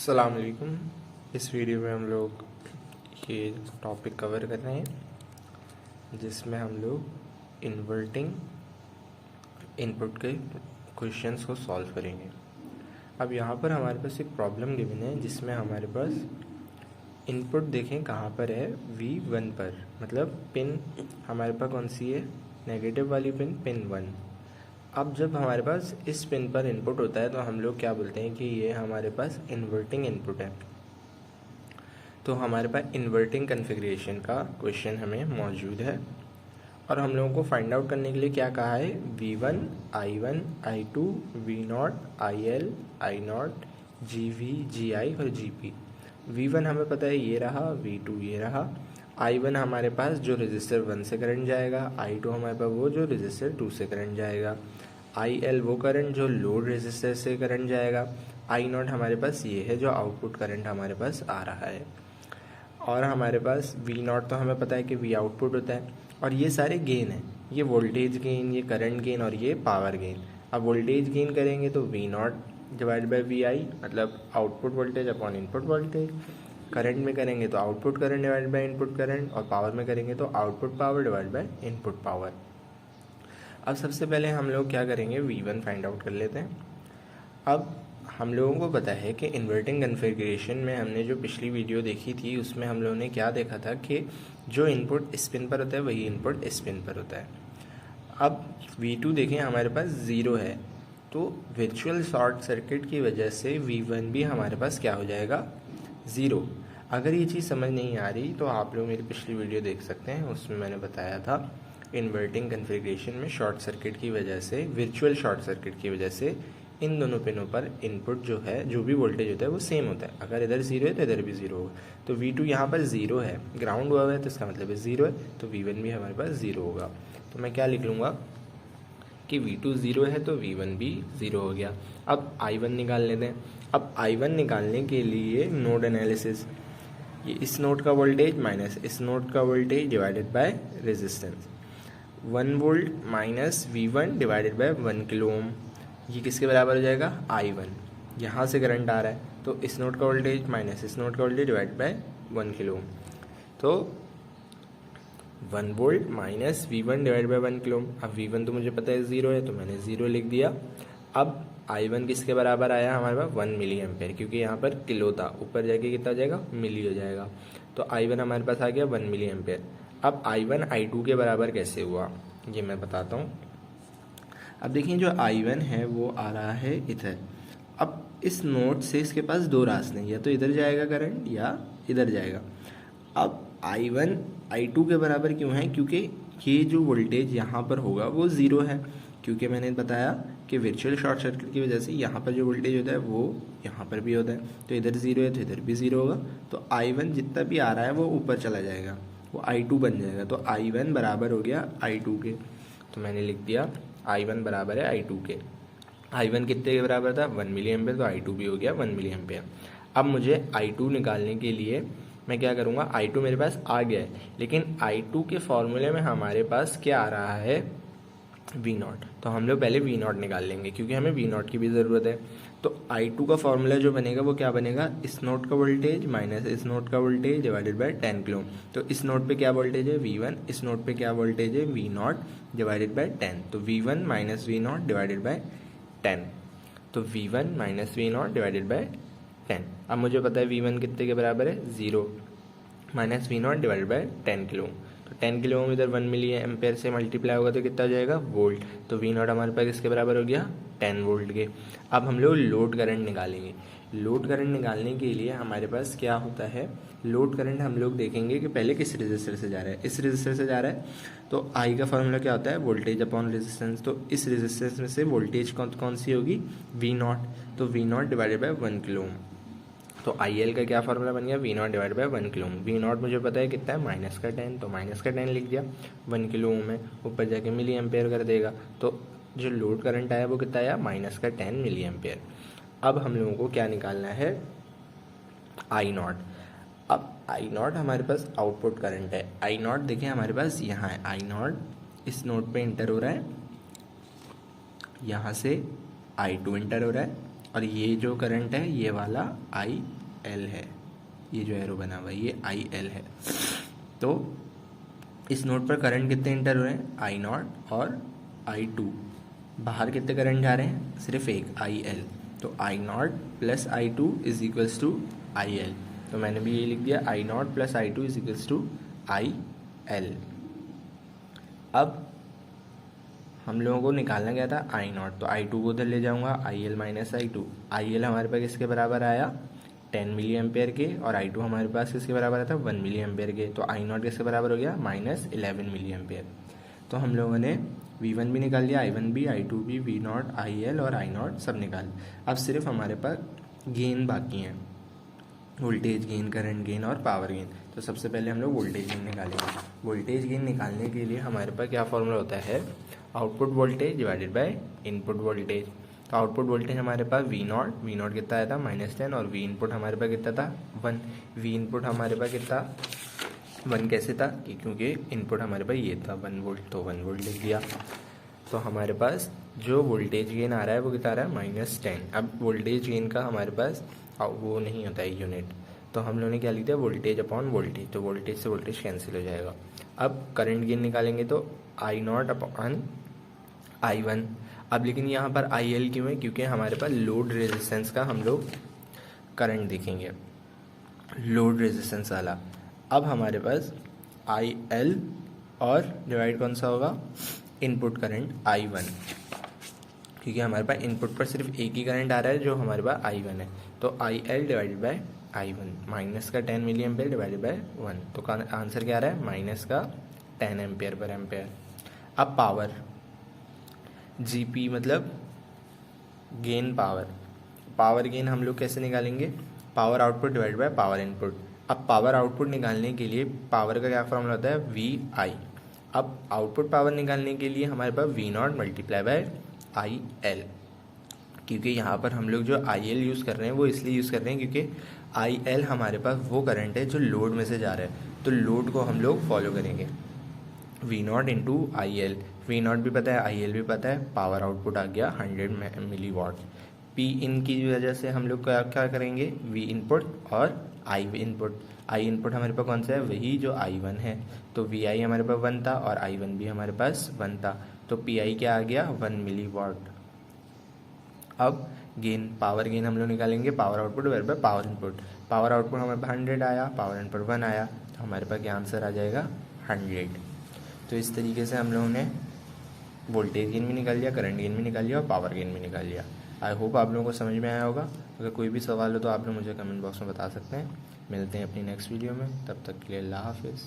अस्सलाम वालेकुम। इस वीडियो में हम लोग ये टॉपिक कवर कर रहे हैं जिसमें हम लोग इन्वर्टिंग इनपुट के क्वेश्चंस को सॉल्व करेंगे। अब यहाँ पर हमारे पास एक प्रॉब्लम गिवन है जिसमें हमारे पास इनपुट देखें कहाँ पर है, V1 पर, मतलब पिन हमारे पास कौन सी है, नेगेटिव वाली पिन 1। अब जब हमारे पास इस पिन पर इनपुट होता है तो हम लोग क्या बोलते हैं कि ये हमारे पास इन्वर्टिंग इनपुट है। तो हमारे पास इन्वर्टिंग कॉन्फ़िगरेशन का क्वेश्चन हमें मौजूद है और हम लोगों को फाइंड आउट करने के लिए क्या कहा है, V1, I1, I2, V0, IL, I0, GV, GI और GP। V1 हमें पता है ये रहा, V2 ये रहा, I1 हमारे पास जो रजिस्टर 1 से करंट जाएगा, I2 हमारे पास वो जो रजिस्टर 2 से करंट जाएगा, IL वो करंट जो लोड रजिस्टर से करंट जाएगा, I0 हमारे पास ये है जो आउटपुट करंट हमारे पास आ रहा है, और हमारे पास V0 तो हमें पता है कि V आउटपुट होता है। और ये सारे गेन हैं, ये वोल्टेज गेन, ये करंट गेन और ये पावर गेन। अब वोल्टेज गेन करेंगे तो V0 डिवाइड बाई VI, मतलब output voltage upon input voltage. Current में करेंगे तो output current divide by input current, और पावर में करेंगे तो output power divide by input power. अब सबसे पहले हम लोग क्या करेंगे, V1 फाइंड आउट कर लेते हैं। अब हम लोगों को पता है कि इन्वर्टिंग कॉन्फ़िगरेशन में हमने जो पिछली वीडियो देखी थी उसमें हम लोगों ने क्या देखा था कि जो इनपुट इस पिन पर होता है वही इनपुट इस पिन पर होता है। अब V2 देखें हमारे पास 0 है, तो वर्चुअल शॉर्ट सर्किट की वजह से V1 भी हमारे पास क्या हो जाएगा, 0। अगर ये चीज़ समझ नहीं आ रही तो आप लोग मेरी पिछली वीडियो देख सकते हैं, उसमें मैंने बताया था इन्वर्टिंग कॉन्फ़िगरेशन में शॉर्ट सर्किट की वजह से, वर्चुअल शॉर्ट सर्किट की वजह से इन दोनों पिनों पर इनपुट जो है, जो भी वोल्टेज होता है वो सेम होता है। अगर इधर 0 है तो इधर भी 0 होगा। तो V2 यहाँ पर 0 है, ग्राउंड हुआ है तो इसका मतलब है 0 है, तो V1 भी हमारे पास 0 होगा। तो मैं क्या लिख लूँगा कि V2 0 है तो V1 भी 0 हो गया। अब I1 निकाल लेते हैं। अब I1 निकालने के लिए नोड एनालिसिस, ये इस नोड का वोल्टेज माइनस इस नोड का voltage divided by resistance, 1 volt minus V1 divided by 1 kilo ohm, ये किसके बराबर हो जाएगा, I1। यहाँ से करंट आ रहा है तो इस नोड का वोल्टेज माइनस इस नोड का voltage divide by 1 kilo ohm, तो 1 volt minus V1 divide by 1 kilo ohm. अब V1 तो मुझे पता है 0 है तो मैंने 0 लिख दिया। अब I1 किसके बराबर आया हमारे पास, 1 मिली एम्पेयर, क्योंकि यहाँ पर किलो था, ऊपर जाके कितना हो जाएगा, मिली हो जाएगा। तो I1 हमारे पास आ गया 1 मिली एम्पेयर। अब I1 I2 के बराबर कैसे हुआ ये मैं बताता हूँ। अब देखिए जो I1 है वो आ रहा है इधर। अब इस नोड से इसके पास दो रास्ते हैं, या तो इधर जाएगा करंट या इधर जाएगा। अब I1 I2 के बराबर क्यों है, क्योंकि ये जो वोल्टेज यहाँ पर होगा वो 0 है, क्योंकि मैंने बताया कि वर्चुअल शॉर्ट सर्किट की वजह से यहाँ पर जो वोल्टेज होता है वो यहाँ पर भी होता है। तो इधर 0 है तो इधर भी 0 होगा, तो I1 जितना भी आ रहा है वो ऊपर चला जाएगा, वो I2 बन जाएगा। तो I1 बराबर हो गया I2 के, तो मैंने लिख दिया I1 बराबर है I2 के। I1 कितने के बराबर था, 1 मिली एम्पेयर, तो I2 भी हो गया 1 मिली एम्पेयर। अब मुझे I2 निकालने के लिए मैं क्या करूँगा, I2 मेरे पास आ गया है, लेकिन I2 के फॉर्मूले में हमारे पास क्या आ रहा है, V0। तो हम लोग पहले V0 निकाल लेंगे क्योंकि हमें V0 की भी ज़रूरत है। तो I2 का फॉर्मूला जो बनेगा वो क्या बनेगा, इस नोड का वोल्टेज माइनस इस नोड का वोल्टेज डिवाइडेड बाय 10 किलो। तो इस नोड पे क्या वोल्टेज है, V1, इस नोड पे क्या वोल्टेज है, V0 डिवाइडेड बाय 10, तो V1 minus V0 divided by 10, तो V1 minus V0 divided by 10। अब मुझे पता है V1 कितने के बराबर है, 0 minus V0 divided by 10 kilo. तो 10 किलो ओम इधर 1 मिली एम्पेयर से मल्टीप्लाई होगा तो कितना हो जाएगा, वोल्ट। तो V0 हमारे पास इसके बराबर हो गया 10 वोल्ट के। अब हम लोग लोड करंट निकालेंगे। लोड करंट निकालने के लिए हमारे पास क्या होता है, लोड करंट हम लोग देखेंगे कि पहले किस रजिस्टर से जा रहा है, इस रजिस्टर से जा रहा है, तो I का फॉर्मूला क्या होता है, वोल्टेज अपॉन रेजिस्टेंस। तो इस रेजिस्टेंस में से वोल्टेज कौन सी होगी, V0, तो V0 divided by 1 kilo ohm. तो IL का क्या फार्मूला बन गया, V0 divide by 1 kilo ohm. V0 मुझे पता है कितना है, माइनस का 10, तो माइनस का 10 लिख दिया, 1 किलो ओम है, ऊपर जाके मिली एम्पेयर कर देगा। तो जो लोड करंट आया वो कितना आया, माइनस का 10 मिली एम्पेयर। अब हम लोगों को क्या निकालना है, I0। अब I0 हमारे पास आउटपुट करंट है। I0 देखिए हमारे पास यहाँ है, I0 इस नोड पे इंटर हो रहा है, यहाँ से I2 इंटर हो रहा है, और ये जो करंट है ये वाला IL है, ये जो एरो बना हुआ है ये IL है। तो इस नोड पर करंट कितने इंटर हो रहे हैं, I0 और I2। बाहर कितने करंट जा रहे हैं, सिर्फ एक IL। तो I0 प्लस I2 is equals to IL। तो मैंने भी ये लिख दिया I0 प्लस I2 is equals to IL। अब हम लोगों को निकालना क्या था I0, तो I2 को उधर ले जाऊंगा, IL माइनस I2। IL हमारे पास किसके बराबर आया, 10 मिली एम्पेयर के, और I2 हमारे पास किसके बराबर आया था, 1 मिली एम्पेयर के। तो I0 किसके बराबर हो गया, माइनस 11 मिली एम्पेयर। तो हम लोगों ने V1 भी निकाल लिया, I1 भी, I2 भी, V0, IL और I0 सब निकाल। अब सिर्फ हमारे पास गेन बाकी हैं, वोल्टेज गेन, करंट गेन और पावर गेन। तो सबसे पहले हम लोग वोल्टेज गेन निकालेंगे। वोल्टेज गेन निकालने के लिए हमारे पास क्या फॉर्मूला होता है, output voltage divided by input voltage. तो आउटपुट वोल्टेज हमारे पास V0 कितना आया था -10, और V इनपुट हमारे पास कितना था 1। V इनपुट हमारे पास कितना 1 कैसे था, क्योंकि इनपुट हमारे पास ये था 1 वोल्ट, तो 1 वोल्ट लिख दिया। तो हमारे पास जो वोल्टेज गेन आ रहा है वो कितना आ रहा है -10। अब वोल्टेज गेन का हमारे पास वो नहीं होता है यूनिट, तो हम लोगों ने क्या लिख दिया, वोल्टेज अपॉन वोल्टेज। तो वोल्टेज से वोल्टेज कैंसिल हो जाएगा। अब करंट गेन निकालेंगे तो I0 अपॉन I1। अब लेकिन यहाँ पर IL क्यों है, क्योंकि हमारे पास लोड रेजिस्टेंस का हम लोग करंट देखेंगे, लोड रेजिस्टेंस वाला। अब हमारे पास IL और डिवाइड कौन सा होगा, इनपुट करंट I1, क्योंकि हमारे पास इनपुट पर सिर्फ एक ही करंट आ रहा है जो हमारे पास I1 है। तो IL divided by I1, minus का 10 मिली एम्पेयर डिवाइडेड बाय 1। तो आंसर क्या आ रहा है, माइनस का 10 एम्पेयर पर एम्पेयर। अब पावर, GP मतलब गेन पावर। पावर गेन हम लोग कैसे निकालेंगे, power output divide by power input. अब पावर आउटपुट निकालने के लिए पावर का क्या फॉर्मूला होता है, VI। अब आउटपुट पावर निकालने के लिए हमारे पास V0 मल्टीप्लाई बाय IL, क्योंकि यहाँ पर हम लोग जो IL यूज़ कर रहे हैं वो इसलिए यूज़ कर रहे हैं क्योंकि IL हमारे पास वो करंट है जो लोड में से जा रहा है, तो लोड को हम लोग फॉलो करेंगे। V0 इंटू IL, V0 भी पता है, IL भी पता है, पावर आउटपुट आ गया 100 मिली वाट। P इन की वजह से हम लोग क्या क्या करेंगे, V इनपुट और I इनपुट। I इनपुट हमारे पास कौन सा है, वही जो I1 है। तो VI हमारे पास 1 था और I1 भी हमारे पास 1 था, तो PI क्या आ गया 1 मिली वाट। अब गेन, पावर गेन हम लोग निकालेंगे, power output divide by power input. Power output हमारे पास 100 आया, पावर इनपुट 1 आया, तो हमारे पास क्या आंसर आ जाएगा 100। तो इस तरीके से हम लोगों ने वोल्टेज गेन भी निकाल लिया, करंट गेन भी निकाल लिया और पावर गेन भी निकाल लिया। आई होप आप लोगों को समझ में आया होगा। अगर कोई भी सवाल हो तो आप लोग मुझे कमेंट बॉक्स में बता सकते हैं। मिलते हैं अपनी नेक्स्ट वीडियो में, तब तक के लिए अल्लाह हाफिज़।